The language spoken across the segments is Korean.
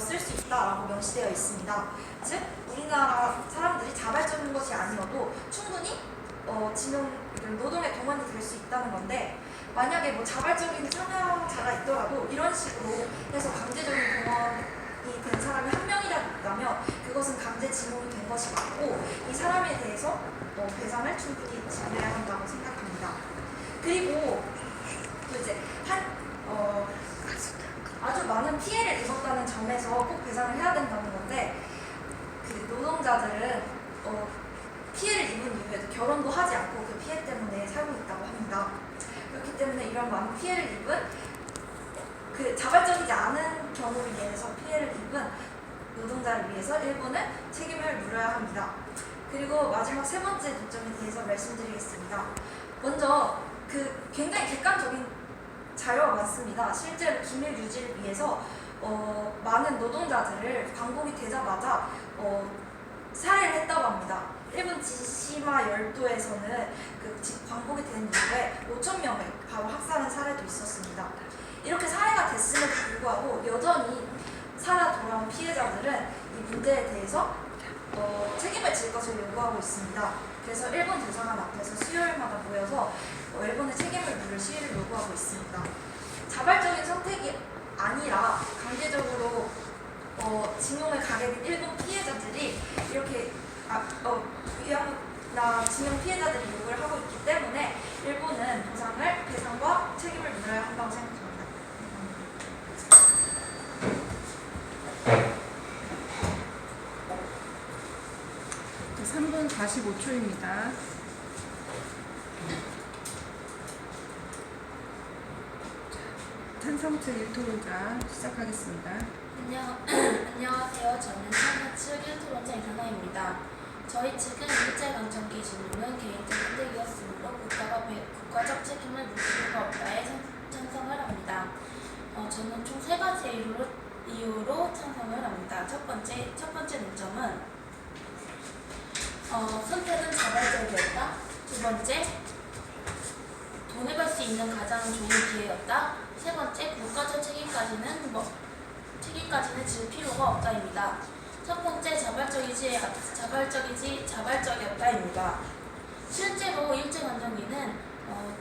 쓸 수 있다라고 명시되어 있습니다. 즉 우리나라 사람들이 자발적인 것이 아니어도 충분히 노동에 동원이 될 수 있다는 건데, 만약에 뭐 자발적인 참여자가 있더라도 이런 식으로 해서 강제적인 동원이 된 사람이 한 명이라도 있다면 그것은 강제징용이 된 것이 맞고, 이 사람에 대해서 배상을 충분히 지불해야 한다고 생각합니다. 그리고 또 이제 아주 많은 피해를 입었다는 점에서 꼭 배상을 해야 된다는 건데, 그 노동자들은 피해를 입은 이후에도 결혼도 하지 않고 그 피해 때문에 살고 있다고 합니다. 그렇기 때문에 이런 많은 피해를 입은, 그 자발적이지 않은 경우로 인해서 피해를 입은 노동자를 위해서 일본은 책임을 물어야 합니다. 그리고 마지막 세 번째 조점에 대해서 말씀드리겠습니다. 먼저 굉장히 객관적인 자료가 많습니다. 실제로 기밀 유지를 위해서 많은 노동자들을 광복이 되자마자 살해를 했다고 합니다. 일본 지시마 열도에서는 광복이 된 이후에 5,000명을 바로 학살한 사례도 있었습니다. 이렇게 사례가 됐음에도 불구하고 여전히 살아 돌아온 피해자들은 이 문제에 대해서 책임을 질 것을 요구하고 있습니다. 그래서 일본 대사관 앞에서 수요일마다 모여서 일본의 책임을 물을 시위를 요구하고 있습니다. 자발적인 선택이 아니라 강제적으로 징용을 가게 된 일본 피해자들이 이렇게 징용 피해자들이 요구를 하고 있기 때문에 일본은 배상과 책임을 물어야 한다고 생각합니다. 3분 45초입니다. 찬성 측 1토론자 시작하겠습니다. 안녕하세요. 저는 찬성 측 1토론자 이상아입니다. 저희 측은 일제강점기 진용은 개인적 선택이었으므로 국가적 책임을 물 필요가 없다에 찬성을 합니다. 저는 총 3가지 이유로 찬성을 합니다. 첫 번째 논점은 선택은 자발적이었다. 두 번째, 돈을 벌 수 있는 가장 좋은 기회였다. 세 번째, 국가적 책임까지는 질 필요가 없다입니다. 첫 번째, 자발적이었다입니다. 실제로 일제강점기는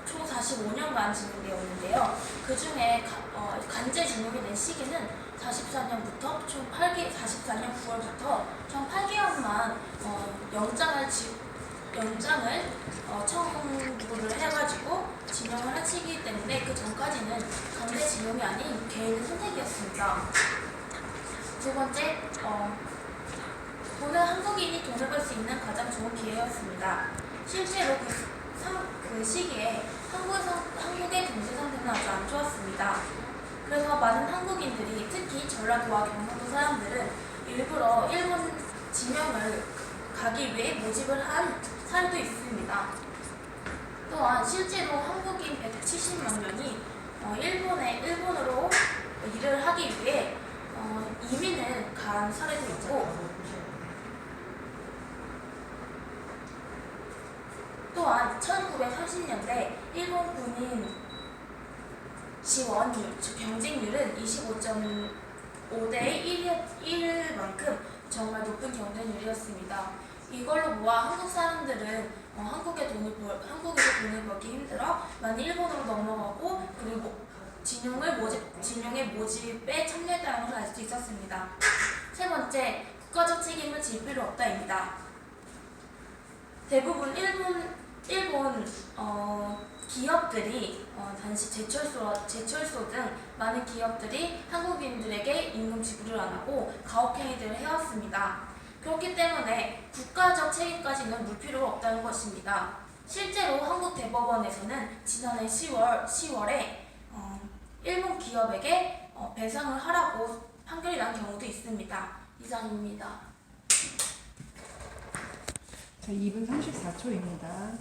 총 45년간 진행되었는데요. 그 중에 강제징용이 된 시기는 44년 9월부터 총 8개월만 영장을 청구를 해가지고 징용을 한 시기 때문에 그 전까지는 강제징용이 아닌 개인의 선택이었습니다. 두 번째, 한국인이 돈을 벌 수 있는 가장 좋은 기회였습니다. 실제로 그 시기에 한국의 경제 상태는 아주 안 좋았습니다. 그래서 많은 한국인들이, 특히 전라도와 경상도 사람들은 일부러 일본 진영을 가기 위해 모집을 한 사례도 있습니다. 또한 실제로 한국인 170만 명이 일본으로 일을 하기 위해 이민을 간 사례도 있고, 또한 1930년대 일본 군인 지원이 경쟁률은 25.5대 1만큼 정말 높은 경쟁률이었습니다. 이걸로 모아 한국 사람들은 한국에서 돈을 벌기 힘들어 많이 일본으로 넘어가고, 그리고 진용의 모집에 참여했다는 것을 알 수 있었습니다. 세 번째, 국가적 책임을 질 필요 없다입니다. 대부분 일본 기업들이 단지 제철소 등 많은 기업들이 한국인들에게 임금 지불을 안 하고 가혹행위들을 해왔습니다. 그렇기 때문에 국가적 책임까지는 물 필요가 없다는 것입니다. 실제로 한국 대법원에서는 지난해 10월에 일본 기업에게 배상을 하라고 판결이 난 경우도 있습니다. 이상입니다. 자, 2분 34초입니다.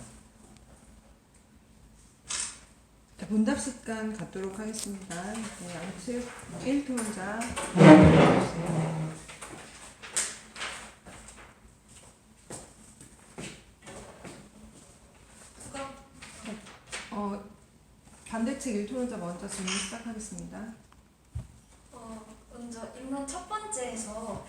자, 문답 시간 갖도록 하겠습니다. 네, 양측 1토론자 해주세요. 반대측 1토론자 먼저 질문 시작하겠습니다. 먼저 입문 첫 번째에서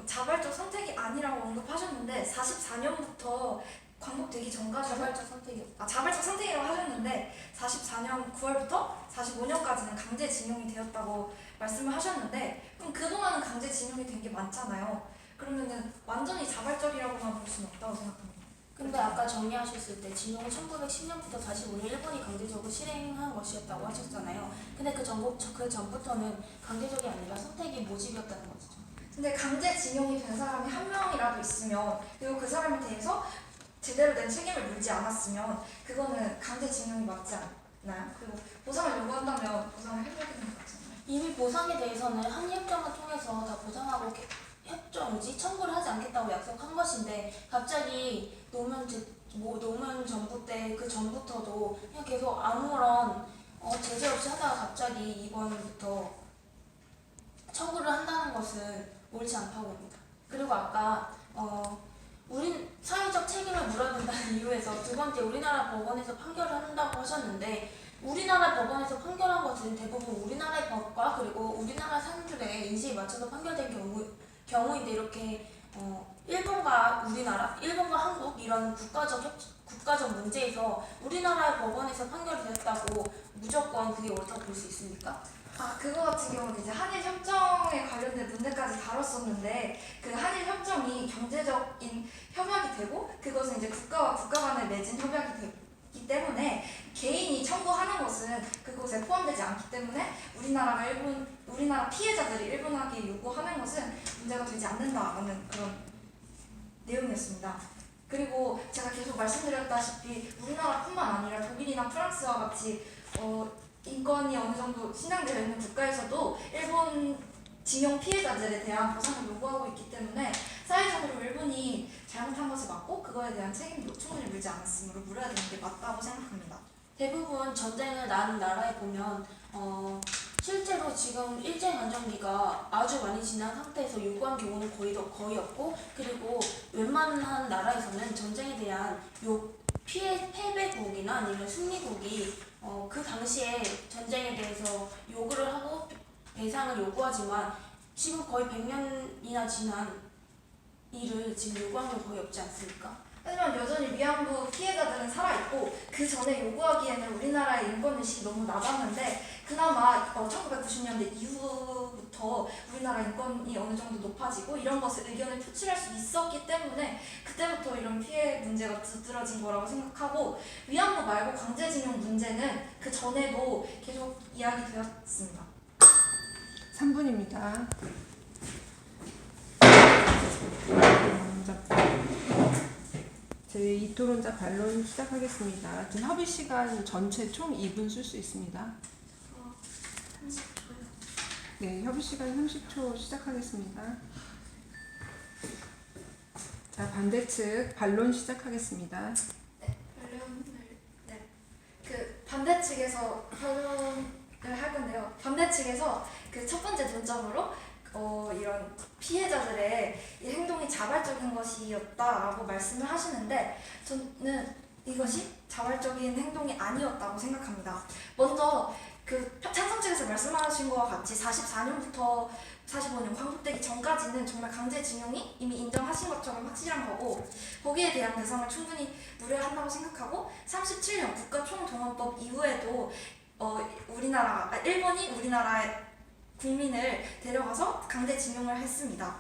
자발적 선택이 아니라고 언급하셨는데 44년부터 광복되기 전까지 자발적 선택이라고 하셨는데 44년 9월부터 45년까지는 강제징용이 되었다고 말씀을 하셨는데 그럼 그동안은 강제징용이 된 게 많잖아요. 그러면은 완전히 자발적이라고만 볼 수는 없다고 생각합니다. 근데 아까 정리하셨을 때 징용은 1910년부터 45년 일본이 강제적으로 실행한 것이었다고 하셨잖아요. 근데 그 전부터는 강제적이 아니라 선택이 모집이었다는 거죠. 근데 강제징용이 된 사람이 한 명이라도 있으면 그리고 그 사람에 대해서 제대로 된 책임을 물지 않았으면 그거는 강제징용이 맞지 않나요? 그리고 보상을 요구한다면 보상을 해줘야 되는 거 같잖아요. 이미 보상에 대해서는 한일협정을 통해서 다 보상하고 청구를 하지 않겠다고 약속한 것인데 갑자기 노무현 정부 때 그 전부터도 그냥 계속 아무런 제재 없이 하다가 갑자기 이번부터 청구를 한다는 것은 옳지 않다고 봅니다. 그리고 아까 우린 사회적 책임을 물어야 된다는 이유에서 두 번째 우리나라 법원에서 판결을 한다고 하셨는데 우리나라 법원에서 판결한 것은 대부분 우리나라의 법과 그리고 우리나라 사람들의 인식에 맞춰서 판결된 경우인데 이렇게 일본과 우리나라, 일본과 한국 이런 국가적 문제에서 우리나라 법원에서 판결이 됐다고 무조건 그게 옳다고 볼 수 있습니까? 그거 같은 경우는 이제 한일협정에 관련된 문제까지 다뤘었는데 그 한일협정이 경제적인 협약이 되고 그것은 이제 국가와 국가 간에 맺은 협약이 되기 때문에 개인이 청구하는 것은 그곳에 포함되지 않기 때문에 우리나라 피해자들이 일본에게 요구하는 것은 문제가 되지 않는다라는 그런 내용이었습니다. 그리고 제가 계속 말씀드렸다시피 우리나라뿐만 아니라 독일이나 프랑스와 같이 인권이 어느 정도 신장되어 있는 국가에서도 일본 징용 피해자들에 대한 보상을 요구하고 있기 때문에 사회적으로 일본이 잘못한 것을 맞고 그거에 대한 책임도 충분히 물지 않았으므로 물어야 되는 게 맞다고 생각합니다. 대부분 전쟁을 난 나라에 보면 실제로 지금 일제 강점기가 아주 많이 지난 상태에서 요구한 경우는 거의 없고 그리고 웬만한 나라에서는 전쟁에 대한 패배국이나 아니면 승리국이 그 당시에 전쟁에 대해서 요구를 하고 배상을 요구하지만 지금 거의 100년이나 지난 일을 지금 요구한 게 거의 없지 않습니까? 하지만 여전히 위안부 피해자들은 살아있고 그 전에 요구하기에는 우리나라의 인권의식이 너무 낮았는데 그나마 1990년대 이후부터 우리나라 인권이 어느 정도 높아지고 이런 것을 의견을 표출할 수 있었기 때문에 그때부터 이런 피해 문제가 두드러진 거라고 생각하고 위안부 말고 강제징용 문제는 그 전에도 계속 이야기되었습니다. 3분입니다. 제2토론자 반론 시작하겠습니다. 협의 시간 전체 총 2분 쓸 수 있습니다. 30초요. 네, 협의 시간 30초 시작하겠습니다. 자, 반대측 반론 시작하겠습니다. 그 반대 측에서 변론을 할 건데요. 반대 측에서 그 첫 번째 논점으로 이런 피해자들의 이 행동이 자발적인 것이었다라고 말씀을 하시는데 저는 이것이 자발적인 행동이 아니었다고 생각합니다. 먼저 그 찬성 측에서 말씀하신 것과 같이 44년부터 45년 광복되기 전까지는 정말 강제징용이 이미 인정하신 것처럼 확실한 거고 거기에 대한 대상을 충분히 물어야 한다고 생각하고 37년 국가총동원법 이후에도 일본이 우리나라의 국민을 데려가서 강제징용을 했습니다.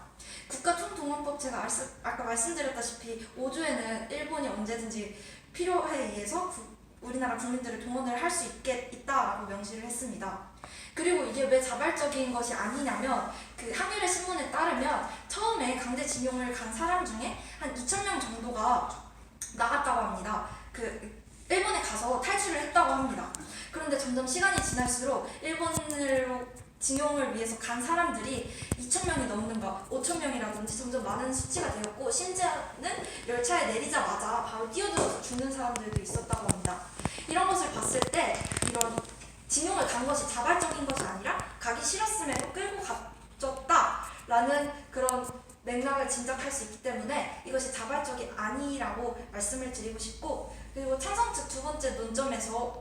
국가총동원법 제가 아까 말씀드렸다시피 5조에는 일본이 언제든지 필요에 의해서 우리나라 국민들을 동원을 할 수 있다라고 명시를 했습니다. 그리고 이게 왜 자발적인 것이 아니냐면 그 한겨레 신문에 따르면 처음에 강제징용을 간 사람 중에 한 2,000명 정도가 나갔다고 합니다. 그 일본에 가서 탈출을 했다고 합니다. 그런데 점점 시간이 지날수록 일본으로 징용을 위해서 간 사람들이 2,000명이 넘는가 5,000명이라든지 점점 많은 수치가 되었고 심지어는 열차에 내리자마자 바로 뛰어들어서 죽는 사람들도 있었다고 합니다. 이런 것을 봤을 때 이런 징용을 간 것이 자발적인 것이 아니라 가기 싫었음에도 끌고 갔었다라는 그런 맥락을 짐작할 수 있기 때문에 이것이 자발적이 아니라고 말씀을 드리고 싶고 그리고 찬성 측 두 번째 논점에서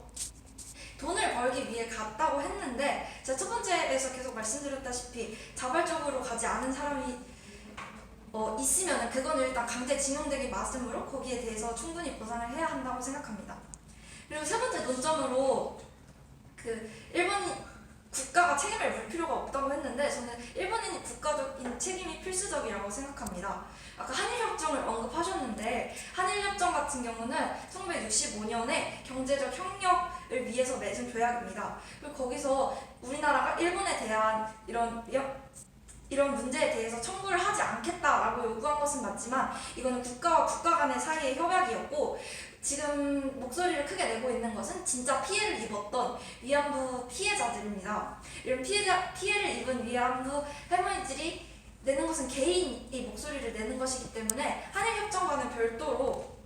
돈을 벌기 위해 갔다고 했는데 제가 첫 번째에서 계속 말씀드렸다시피 자발적으로 가지 않은 사람이 있으면 그건 일단 강제징용되기 마음으로 거기에 대해서 충분히 보상을 해야 한다고 생각합니다. 그리고 세 번째 논점으로 일본 국가가 책임을 물 필요가 없다고 했는데 저는 일본인 국가적인 책임이 필수적이라고 생각합니다. 아까 한일협정을 언급하셨는데 한일협정 같은 경우는 1965년에 경제적 협력을 위해서 맺은 조약입니다. 그리고 거기서 우리나라가 일본에 대한 이런 문제에 대해서 청구를 하지 않겠다라고 요구한 것은 맞지만 이거는 국가와 국가 간의 사이의 협약이었고 지금 목소리를 크게 내고 있는 것은 진짜 피해를 입었던 위안부 피해자들입니다. 이런 피해를 입은 위안부 할머니들이 내는 것은 개인이 목소리를 내는 것이기 때문에 한일협정과는 별도로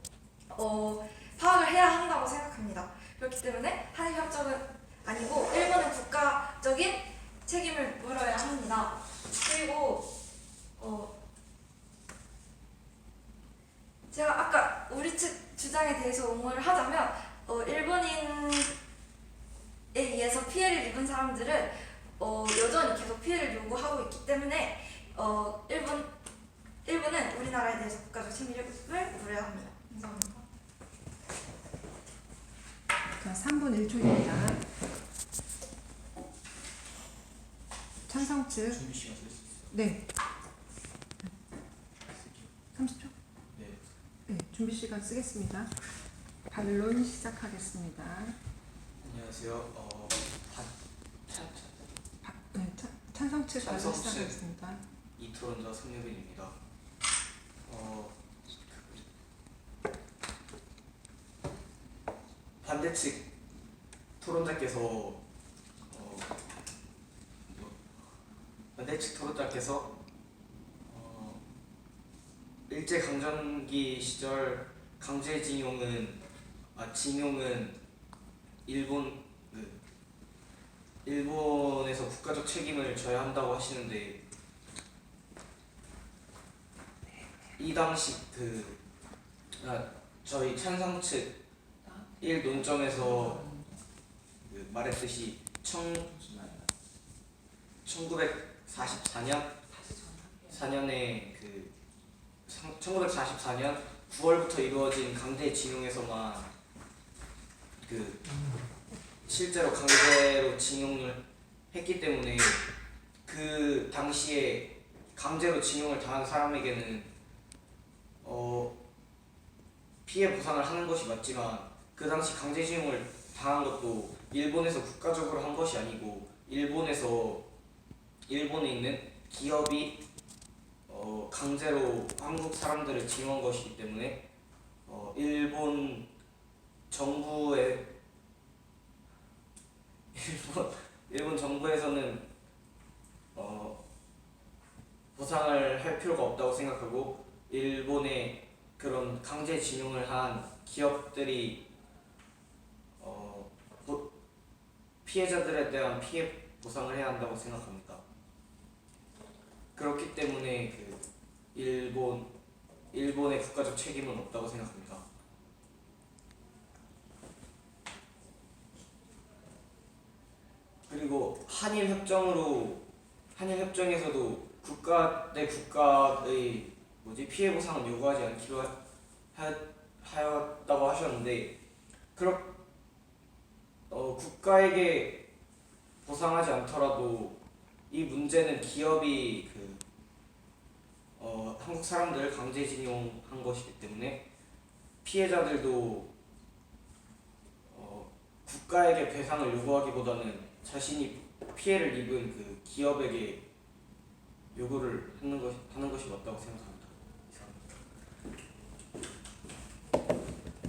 파악을 해야 한다고 생각합니다. 그렇기 때문에 한일협정은 아니고 일본은 국가적인 책임을 물어야 합니다. 그리고 제가 아까 우리 측 주장에 대해서 옹호를 하자면 일본인에 의해서 피해를 입은 사람들은 여전히 계속 피해를 요구하고 있기 때문에 일본은 우리나라에 대해서 국가적 책임을 물어야 합니다. 감사합니다. 자, 3분 1초입니다. 찬성 측. 준비 시간 쓸 수 있어요? 네. 30초? 네. 네, 준비 시간 쓰겠습니다. 반론 시작하겠습니다. 안녕하세요. 네, 찬성 측 반론 찬성 측. 시작하겠습니다. 이토론자 손예빈입니다. 반대 측 토론자께서 일제 강점기 시절 징용은 일본에서 국가적 책임을 져야 한다고 하시는데 이 당시 저희 찬성 측 1논점에서 말했듯이 1944년 9월부터 이루어진 강제징용에서만 실제로 강제로 징용을 했기 때문에 그 당시에 강제로 징용을 당한 사람에게는 피해 보상을 하는 것이 맞지만 그 당시 강제징용을 당한 것도 일본에서 국가적으로 한 것이 아니고 일본에 있는 기업이 강제로 한국 사람들을 징용한 것이기 때문에 일본 정부에서는 보상을 할 필요가 없다고 생각하고 일본의 그런 강제징용을 한 기업들이 피해자들에 대한 피해 보상을 해야 한다고 생각합니다. 그렇기 때문에 일본의 국가적 책임은 없다고 생각합니다. 그리고 한일협정에서도 국가 대 국가의 피해 보상을 요구하지 않기로 하였다고 하셨는데 국가에게 보상하지 않더라도 이 문제는 기업이 한국 사람들을 강제징용한 것이기 때문에 피해자들도 국가에게 배상을 요구하기보다는 자신이 피해를 입은 기업에게 요구를 하는 것이 맞다고 생각합니다.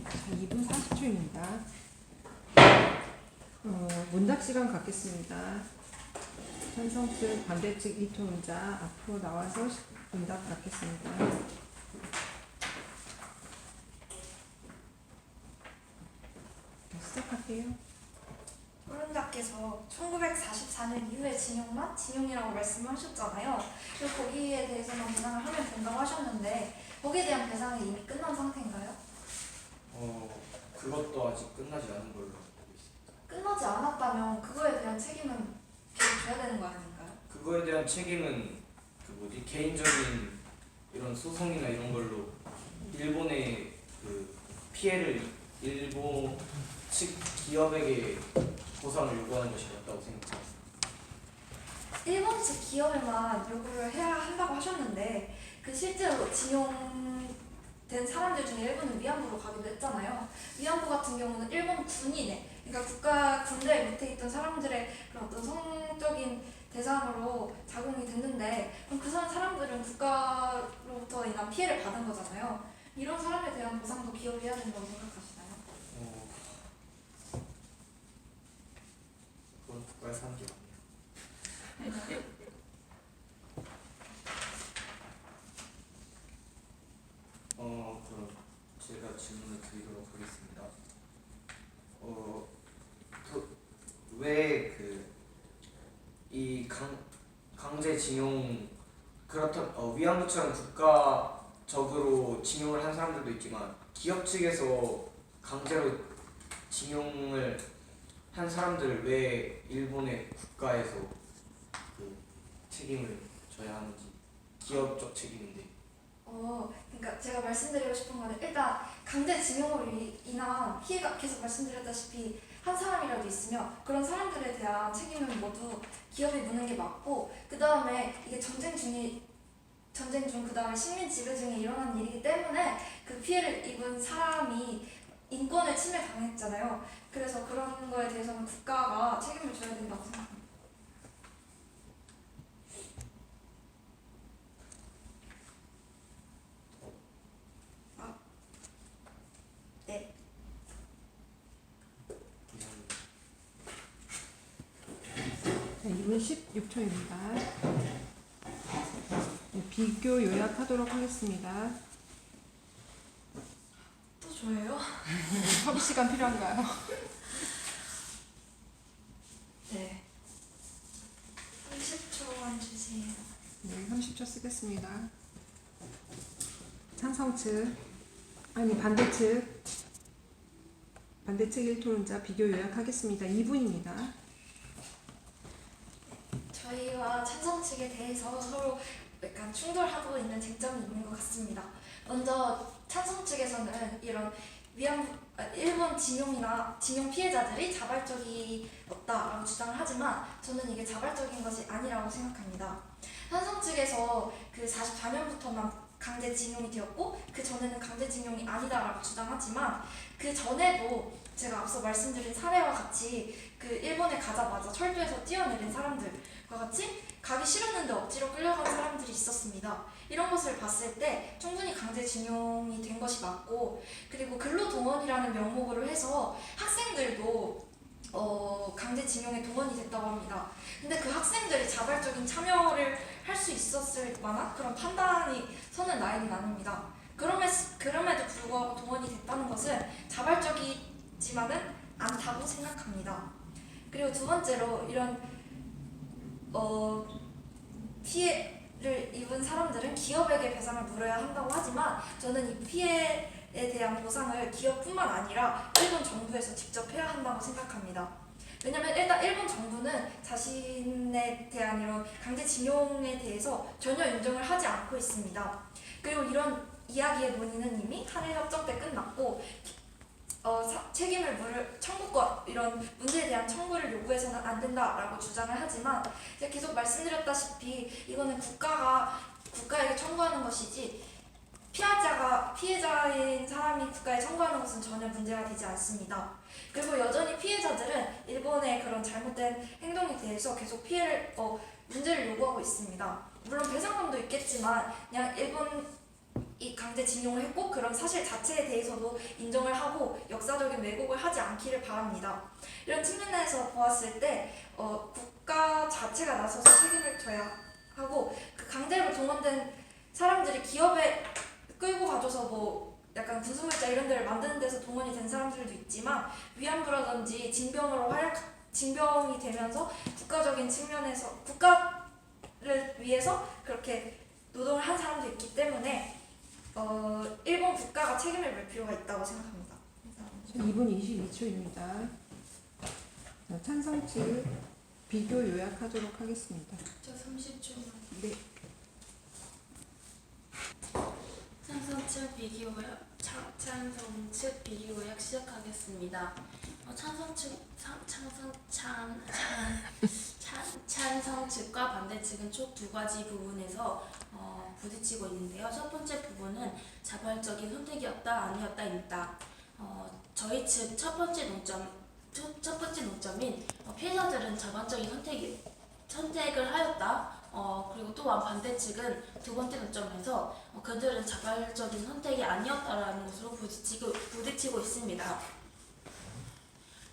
자, 2분 40초입니다. 문답 시간 갖겠습니다. 찬성 측, 반대 측 이토론자 앞으로 나와서 문답 갖겠습니다. 시작할게요. 토론자께서 1944년 이후에 징용만 징용이라고 말씀하셨잖아요. 그리고 거기에 대해서만 배상을 하면 된다고 하셨는데 거기에 대한 배상이 이미 끝난 상태인가요? 그것도 아직 끝나지 않은 걸로 알고 있습니다. 끝나지 않았다면 그거에 대한 책임은 계속 져야 되는 거 아닌가요? 그거에 대한 책임은 그 뭐지 개인적인 이런 소송이나 이런 걸로 일본의 그 피해를 일본 측 기업에게 보상을 요구하는 것이 맞다고 생각합니다. 일본 측 기업에만 요구를 해야 한다고 하셨는데 그 실제로 징용된 사람들 중에 일본은 위안부로 가기도 했잖아요. 위안부 같은 경우는 일본 군인의 그러니까 국가 군대 밑에 있던 사람들의 그런 어떤 성적인 대상으로 작용이 됐는데 그럼 그 사람들은 국가로부터 인한 피해를 받은 거잖아요. 이런 사람에 대한 보상도 기업이 해야 된다고 생각하시나요? 그건 국가에서 하는 게 맞네요. 그럼 제가 질문을 드리도록 하겠습니다. 왜 이 강제징용 그렇다 위안부처럼 국가적으로 징용을 한 사람들도 있지만 기업 측에서 강제로 징용을 한 사람들을 왜 일본의 국가에서 그 책임을 져야 하는지 기업적 책임인데 그러니까 제가 말씀드리고 싶은 거는 일단 강제징용으로 인한 피해가 계속 말씀드렸다시피 한 사람이라도 있으면 그런 사람들에 대한 책임은 모두 기업이 묻는 게 맞고 그 다음에 이게 전쟁 중 그 다음에 식민 지배 중에 일어난 일이기 때문에 그 피해를 입은 사람이 인권을 침해 당했잖아요. 그래서 그런 거에 대해서는 국가가 책임을 져야 된다고 생각합니다. 네. 이상입니다. 자, 2분 16초입니다. 비교 요약하도록 하겠습니다. 또 저예요? 협의 시간 필요한가요? 네. 30초만 주세요. 네, 30초 쓰겠습니다. 찬성 측, 반대측 1토론자 비교 요약하겠습니다. 2분입니다. 저희와 찬성 측에 대해서 서로 약간 충돌하고 있는 쟁점이 있는 것 같습니다. 먼저 찬성 측에서는 이런 일본 징용 피해자들이 자발적이었다라고 주장을 하지만 저는 이게 자발적인 것이 아니라고 생각합니다. 찬성 측에서 그 44년부터만 강제징용이 되었고 그 전에는 강제징용이 아니다라고 주장하지만 그 전에도 제가 앞서 말씀드린 사례와 같이 그 일본에 가자마자 철도에서 뛰어내린 사람들과 같이 가기 싫었는데 억지로 끌려간 사람들이 있었습니다. 이런 것을 봤을 때 충분히 강제징용이 된 것이 맞고 그리고 근로동원이라는 명목으로 해서 학생들도 강제징용에 동원이 됐다고 합니다. 근데 그 학생들이 자발적인 참여를 할 수 있었을 만한 그런 판단이 서는 나이는 아닙니다. 그럼에도 불구하고 동원이 됐다는 것은 자발적이지만은 않다고 생각합니다. 그리고 두 번째로 이런 피해를 입은 사람들은 기업에게 배상을 물어야 한다고 하지만 저는 이 피해에 대한 보상을 기업뿐만 아니라 일본 정부에서 직접 해야 한다고 생각합니다. 왜냐면 일단 일본 정부는 자신에 대한 이런 강제징용에 대해서 전혀 인정을 하지 않고 있습니다. 그리고 이런 이야기의 논의는 이미 한일협정 때 끝났고 책임을 물을 청구권 이런 문제에 대한 청구를 요구해서는 안 된다라고 주장을 하지만 제가 계속 말씀드렸다시피 이거는 국가에게 청구하는 것이지 피해자인 사람이 국가에 청구하는 것은 전혀 문제가 되지 않습니다. 그리고 여전히 피해자들은 일본의 그런 잘못된 행동에 대해서 계속 문제를 요구하고 있습니다. 물론 배상금도 있겠지만 그냥 일본이 강제징용을 했고 그런 사실 자체에 대해서도 인정을 하고 역사적인 왜곡을 하지 않기를 바랍니다. 이런 측면에서 보았을 때 국가 자체가 나서서 책임을 져야 하고 그 강제로 동원된 사람들이 기업에 끌고 가줘서 약간 군수물자 이런 데를 만드는 데서 동원이 된 사람들도 있지만 위안부라든지 징병이 되면서 국가적인 측면에서 국가를 위해서 그렇게 노동을 한 사람도 있기 때문에 일본 국가가 책임을 물 필요가 있다고 생각합니다. 감사합니다. 2분 22초입니다. 자, 찬성 측 비교 요약하도록 하겠습니다. 저 30초만. 네. 찬성 측 비교 요약 시작하겠습니다. 찬성 측과 반대 측은 총 두 가지 부분에서 부딪히고 있는데요. 첫 번째 부분은 자발적인 선택이었다 아니었다입니다. 저희 측 첫 번째 논점인 피해자들은 자발적인 선택을 하였다. 그리고 또한 반대 측은 두 번째 논점에서 그들은 자발적인 선택이 아니었다라는 것으로 부딪히고 있습니다.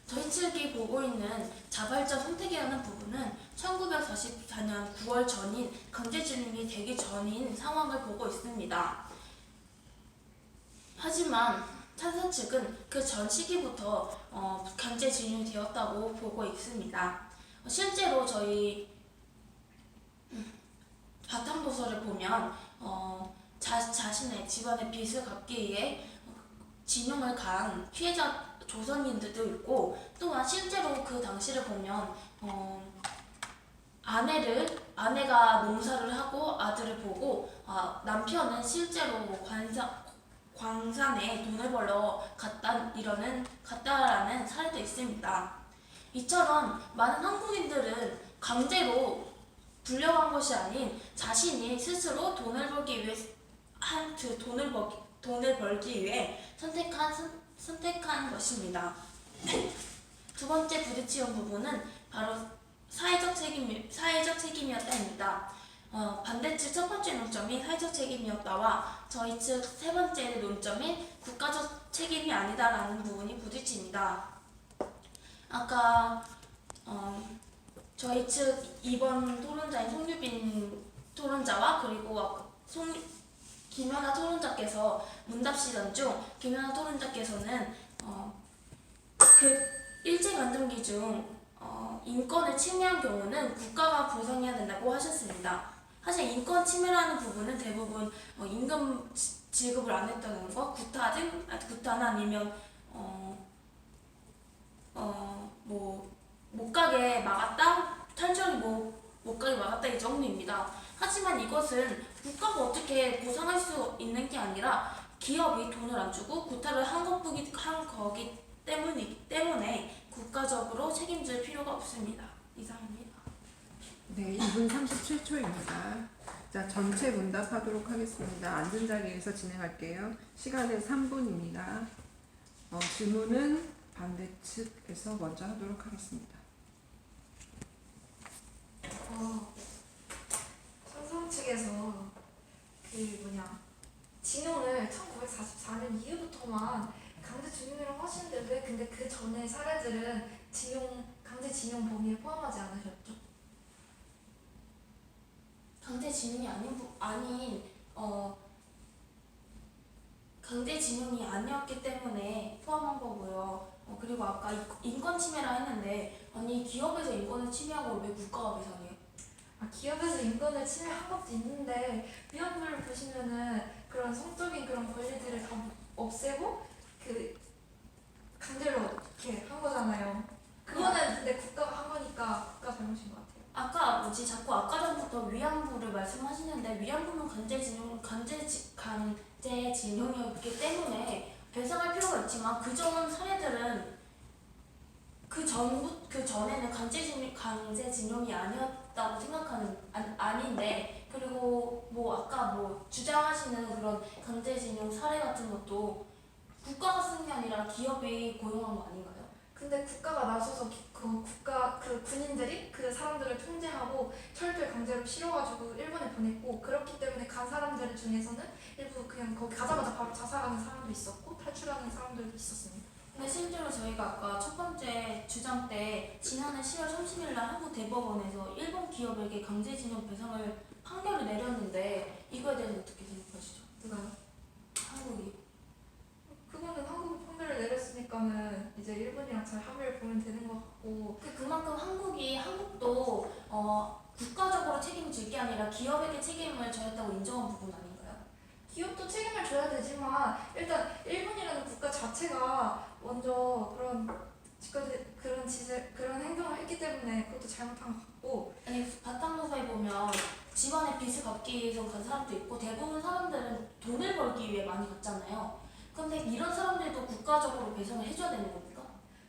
저희 측이 보고 있는 자발적 선택이라는 부분은 1944년 9월 전인 강제징용이 되기 전인 상황을 보고 있습니다. 하지만 찬성 측은 그 전 시기부터 강제징용이 되었다고 보고 있습니다. 실제로 저희 바탕도서를 보면 자신의 집안의 빚을 갚기 위해 징용을 간 피해자 조선인들도 있고, 또한 실제로 그 당시를 보면 아내가 농사를 하고 아들을 보고 남편은 실제로 광산에 돈을 벌러 갔다라는 사례도 있습니다. 이처럼 많은 한국인들은 강제로 불려간 것이 아닌 자신이 스스로 돈을 벌기 위해 선택한 것입니다. 두 번째 부딪히는 부분은 바로 사회적 책임이었다입니다. 반대 측 첫 번째 논점인 사회적 책임이었다와 저희 측 세 번째 논점인 국가적 책임이 아니다라는 부분이 부딪힙니다. 아까 저희 측 2번 토론자인 송유빈 토론자와 그리고 김연아 토론자께서 문답시던 중 김연아 토론자께서는 그 일제강점기 중 인권을 침해한 경우는 국가가 보상해야 된다고 하셨습니다. 사실 인권 침해라는 부분은 대부분 임금 지급을 안 했다는 거, 구타나 아니면 못 가게 막았다, 탈출이 못 가게 막았다 이 정도입니다. 하지만 이것은 국가가 어떻게 보상할 수 있는 게 아니라 기업이 돈을 안 주고 구타를 한 거기 때문에 국가적으로 책임질 필요가 없습니다. 이상입니다. 네, 2분 37초입니다. 자, 전체 문답하도록 하겠습니다. 앉은 자리에서 진행할게요. 시간은 3분입니다. 질문은 반대 측에서 먼저 하도록 하겠습니다. 찬성 측에서 징용을 1944년 이후부터만 강제징용이라고 하시는데 왜 근데 그 전에 사례들은 강제징용 범위에 포함하지 않으셨죠? 강제징용이 강제징용이 아니었기 때문에 포함한 거고요. 그리고 아까 인권 침해라 했는데 아니 기업에서 인권을 침해하고 왜 국가가 배상해요? 기업에서 인권을 침해한 것도 있는데 위안부를 보시면은 그런 성적인 그런 권리들을 다 없애고 그 강제로 이렇게 한 거잖아요. 그거는 근데 국가가 한 거니까 국가 잘못인 것 같아요. 자꾸 아까 전부터 위안부를 말씀하시는데 위안부는 강제징용이었기 때문에 배상할 필요가 있지만 그 전 사례들은 그 전에는 강제징용이 아니었다고 생각하는 아닌데, 그리고 아까 주장하시는 그런 강제징용 사례 같은 것도 국가가 쓴 게 아니라 기업이 고용한 거 아닌가요? 근데 국가가 나서서 그 군인들이 그 사람들을 통제하고 철도에 강제로 실어가지고 일본에 보냈고, 그렇기 때문에 간 사람들 중에서는 일부 그냥 거기 가자마자 바로 자살하는 사람도 있었고 탈출하는 사람들도 있었습니다. 근데 실제로 저희가 아까 첫 번째 주장 때 지난해 10월 30일 날 한국 대법원에서 일본 기업에게 강제징용 배상을 판결을 내렸는데 이거에 대해서 어떻게 생각하시죠? 누가요? 한국이. 그거는 한국이 판결을 내렸으니까는 이제 일본이랑 잘 합의를 보면 되는 것 같고, 그만큼 한국도 국가적으로 책임질 게 아니라 기업에게 책임을 져야했다고 인정한 부분 아닌가요? 기업도 책임을 져야 되지만 일단 일본이라는 국가 자체가 먼저 그런 지금까지 그런 행동을 했기 때문에 그것도 잘못한 것 같고. 아니 바탕노사에 보면 집안에 빚을 갚기 위해서 간 사람도 있고 대부분 사람들은 돈을 벌기 위해 많이 갔잖아요. 근데 이런 사람들도 국가적으로 배상을 해줘야 되는 겁니까?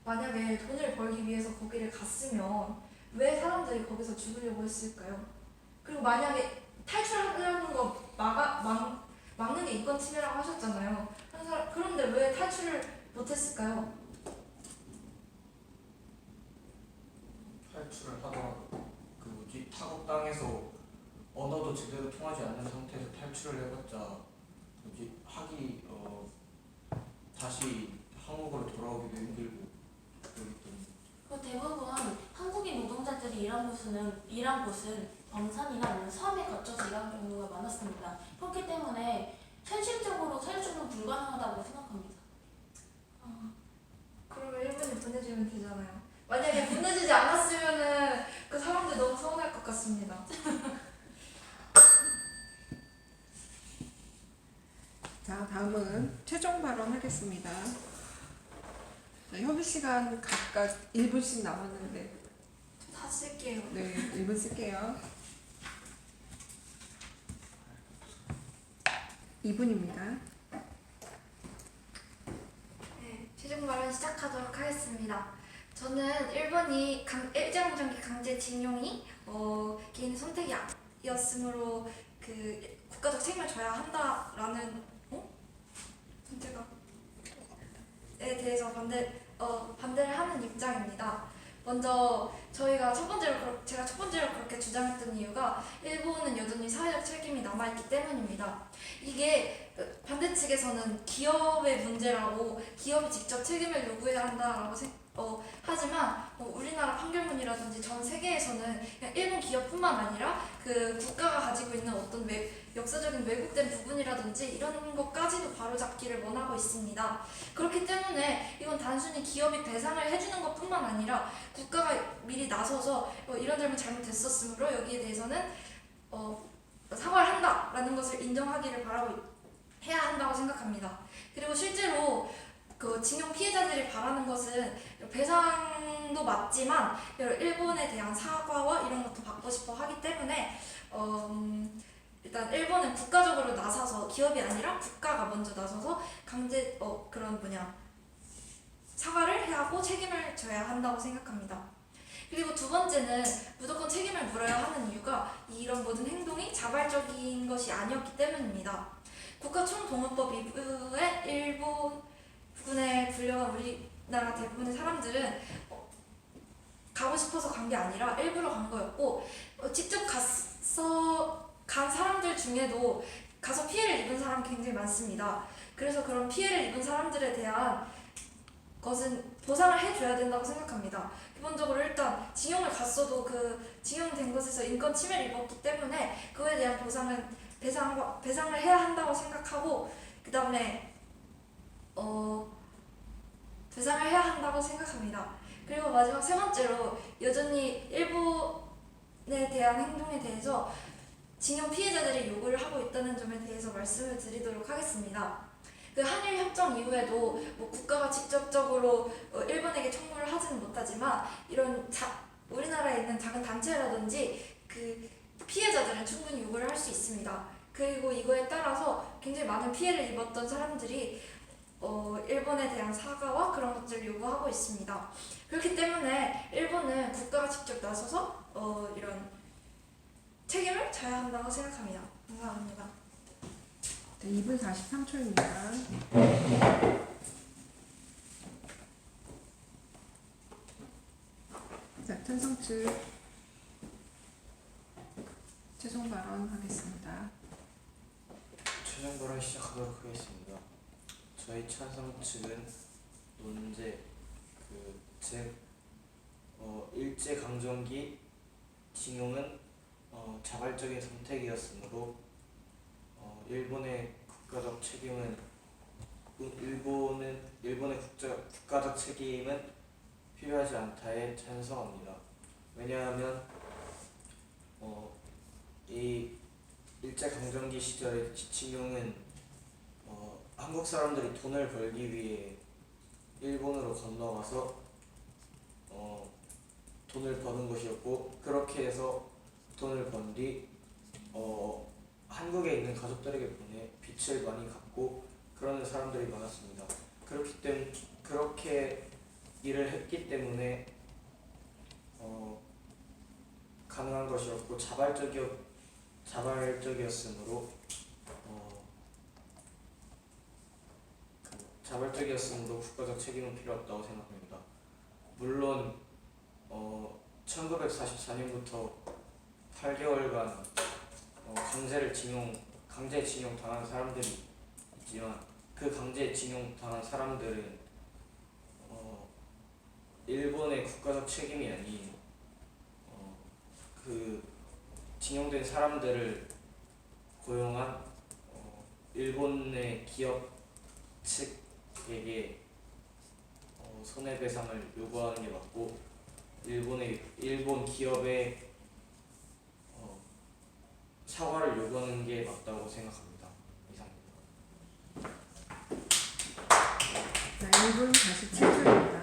만약에 돈을 벌기 위해서 거기를 갔으면 왜 사람들이 거기서 죽으려고 했을까요? 그리고 만약에 탈출하는 거 막는 게 인권 침해라고 하셨잖아요. 그런데 왜 탈출을 못했을까요? 탈출을 하더라도 그 뭐지 타국 땅에서 언어도 제대로 통하지 않는 상태에서 탈출을 해봤자 뭐지 다시 한국으로 돌아오기도 힘들고 그렇기 때문에. 그 대부분 한국인 노동자들이 일한 곳은 광산이나 아니면 섬에 갇혀서 일하는 경우가 많았습니다. 그렇기 때문에 현실적으로 탈출은 불가능하다고 생각합니다. 그러면 일본에 보내주면 되잖아요. 만약에 보내주지 않았으면은 그 사람들 너무 서운할 것 같습니다. 자, 다음은 최종 발언하겠습니다. 자, 협의 시간 각각 1분씩 남았는데, 다 쓸게요. 네, 1분 쓸게요. 2분입니다. 네, 최종 발언 시작하도록 하겠습니다. 저는 일본이 일제강점기 강제징용이 개인의 선택이었으므로 그 국가적 책임을 져야 한다라는 선택에 대해서 반대를 하는 입장입니다. 먼저 제가 첫 번째로 그렇게 주장했던 이유가 일본은 여전히 사회적 책임이 남아있기 때문입니다. 이게 반대 측에서는 기업의 문제라고 기업이 직접 책임을 요구해야 한다라고 하지만 우리나라 판결문이라든지 전 세계에서는 그냥 일본 기업뿐만 아니라 그 국가가 가지고 있는 어떤 역사적인 왜곡된 부분이라든지 이런 것까지도 바로잡기를 원하고 있습니다. 그렇기 때문에 이건 단순히 기업이 배상을 해주는 것뿐만 아니라 국가가 미리 나서서 이런 점을 잘못했었으므로 여기에 대해서는 사과를 한다라는 것을 인정하기를 해야 한다고 생각합니다. 그리고 실제로 그 징용 피해자들이 바라는 것은 배상도 맞지만 일본에 대한 사과와 이런 것도 받고 싶어 하기 때문에 일단 일본은 국가적으로 나서서 기업이 아니라 국가가 먼저 나서서 사과를 해야 하고 책임을 져야 한다고 생각합니다. 그리고 두 번째는 무조건 책임을 물어야 하는 이유가 이런 모든 행동이 자발적인 것이 아니었기 때문입니다. 국가총동원법 이후에 일본군에 불려간 우리나라 대부분의 사람들은 가고 싶어서 간 게 아니라 일부러 간 거였고 직접 간 사람들 중에도 가서 피해를 입은 사람이 굉장히 많습니다. 그래서 그런 피해를 입은 사람들에 대한 것은 보상을 해줘야 된다고 생각합니다. 기본적으로 일단 징용을 갔어도 그 징용된 것에서 인권 침해를 입었기 때문에 그거에 대한 배상을 해야 한다고 생각하고 그 다음에 배상을 해야 한다고 생각합니다. 그리고 마지막 세 번째로 여전히 일본에 대한 행동에 대해서 징용 피해자들이 요구를 하고 있다는 점에 대해서 말씀을 드리도록 하겠습니다. 그 한일 협정 이후에도 국가가 직접적으로 일본에게 청구를 하지는 못하지만 이런 우리나라에 있는 작은 단체라든지 그 피해자들은 충분히 요구를 할 수 있습니다. 그리고 이거에 따라서 굉장히 많은 피해를 입었던 사람들이 일본에 대한 사과와 그런 것들을 요구하고 있습니다. 그렇기 때문에 일본은 국가가 직접 나서서 이런 책임을 져야 한다고 생각합니다. 감사합니다. 네, 2분 43초입니다. 자, 찬성 측 최종 발언하겠습니다. 최종 발언 시작하도록 하겠습니다. 저희 찬성 측은 일제 강점기 징용은 자발적인 선택이었으므로 일본의 국가적 책임은 국가적 책임은 필요하지 않다에 찬성합니다. 왜냐하면 이 일제 강점기 시절의 징용은 한국 사람들이 돈을 벌기 위해 일본으로 건너가서 돈을 버는 것이었고, 그렇게 해서 돈을 번 뒤 한국에 있는 가족들에게 보내 빚을 많이 갚고 그러는 사람들이 많았습니다. 그렇기 때문에 그렇게 일을 했기 때문에 가능한 것이었고 자발적이었으므로 국가적 책임은 필요 없다고 생각합니다. 물론 1944년부터 8개월간 강제징용 당한 사람들이 있지만, 그 강제징용 당한 사람들은 일본의 국가적 책임이 아닌 그 징용된 사람들을 고용한 일본의 기업 측에게 손해배상을 요구하는 게 맞고, 일본 기업에 사과를 요구하는 게 맞다고 생각합니다. 이상입니다. 자, 1분 47초입니다.